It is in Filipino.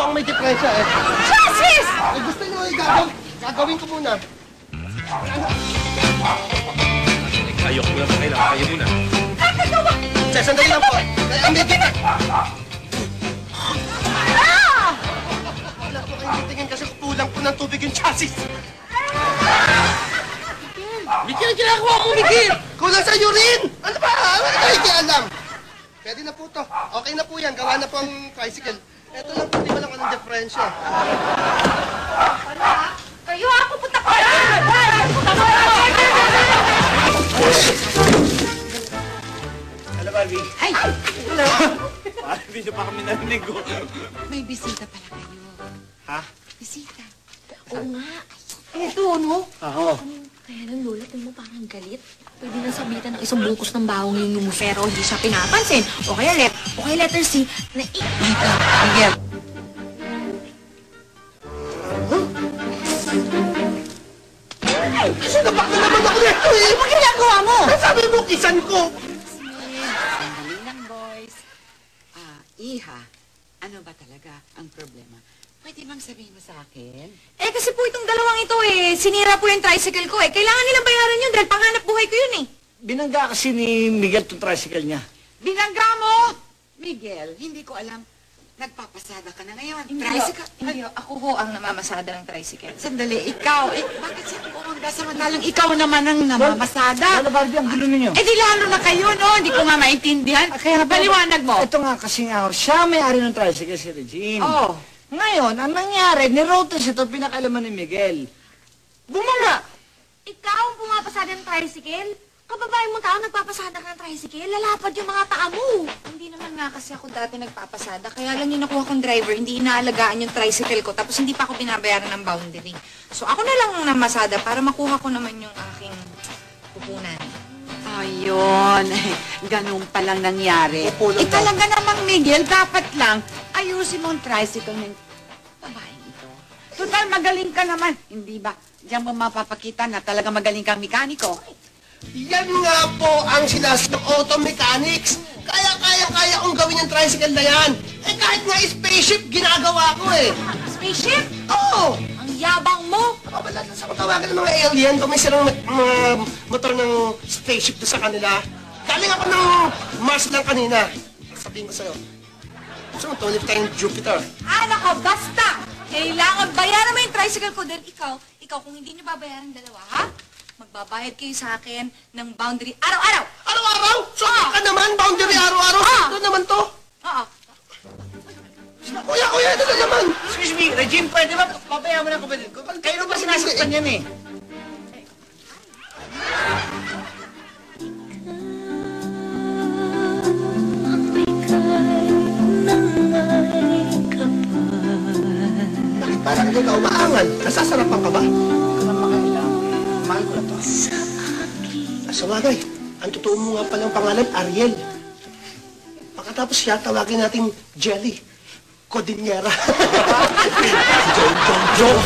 po ang may diferensya eh. Chassis! Gusto nyo gagawin ko muna. Ayok muna pa kailangan. Kaya muna. Kakagawa! Sandali lang po. Ang may diferensya. Wala po kayong tingin kasi kulang po ng tubig yung chassis. Miguel, ginagawa mo, Miguel! Kulang sa urine! Ano ba? Ano ka alam? Pwede na po to. Okay na po yan. Gawa na po ang tricycle. Ito lang po, di ba lang anong diferensya? Kayo ako, puta ko! Hello, Barbie. Ay! Hello! Parang hindi pa kami narinig ko. May bisita pala kayo. Ha? Bisita. Oo nga. Eto, no? Oo. Kaya lang, Lola, kung mo parang galit, pwede na sabitan ng isang bungkus ng bawang yung pero hindi siya pinapansin. O kaya letter C na My God, Miguel. Kasi napak na naman ako nito eh! Ano ginagawa mo? Sabi mo, kisan ko! Sandali lang, boys. Iha, ano ba talaga ang problema? Pwede bang sabihin mo sa akin? Eh, kasi po itong dalawang ito eh, sinira po yung tricycle ko eh. Kailangan nilang bayaran yun dahil panghanap buhay ko yun eh. Binangga kasi ni Miguel itong tricycle niya. Binangga mo! Miguel, hindi ko alam. Nagpapasada ka na ngayon. Tricycle? Hindi, ako ho ang namamasada ng tricycle. Sandali, ikaw. Bakit siya bumangga samantalang ikaw naman ang namamasada? Ano, Barbie, ang gulo ninyo? Eh di lalo na kayo, no? Hindi ko nga maintindihan. Kaya Paliwanag mo. Ito nga kasing araw, siya may-ari ng tricycle, si Regine. Oh. Ngayon, ang nangyari, nirotas ito pinakalaman ni Miguel. Bumangga! Ikaw ang pumapasada ng tricycle? Kababae mo tao nagpapasada ka ng tricycle? Lalapad yung mga paa mo. Hindi naman nga kasi ako dati nagpapasada. Kaya lang yung nakuha kong driver, hindi inaalagaan yung tricycle ko. Tapos hindi pa ako binabayaran ng boundary. So ako na lang ang namasada para makuha ko naman yung aking pupunan. Ayun. Ganun palang nangyari. Talaga namang, Miguel, dapat lang ayusin mo ang tricycle ng babaeng ito. Total, magaling ka naman. Hindi ba? Diyan mo mapapakita na talaga magaling kang mekaniko. Yan nga po ang sinasabi ng auto mechanics. Kaya kong gawin yung tricycle na yan. Eh kahit nga spaceship, ginagawa ko eh. Spaceship? Oo! Ang yabang mo! Wala na sa tawagan ng mga alien kung may silang mga motor ng spaceship doon sa kanila. Galing ako ng Mars lang kanina. Sabihin ko sa'yo. Gusto mo, tulip tayong Jupiter. Nako, basta! Kailangan bayaran mo yung tricycle ko dahil ikaw kung hindi niyo babayaran dalawa, ha? Magbabayad kayo sa akin ng boundary araw-araw! Araw-araw? Sorry ka naman, boundary araw-araw. Ito naman to. Oo. Kuya, ito na naman. Excuse me, Regine, pwede ba? Pabayaan mo na kapatid ko. Kayo ba sinasaktan yan eh? Bakit parang hindi ka umaangal? Nasasarapan ka ba? Ito na makailang. Mahal ko na to. Sa bagay, ang totoo mo nga palang pangalan, Ariel. Pagkatapos siya, tawagin natin Jelly. Codinera. Jong!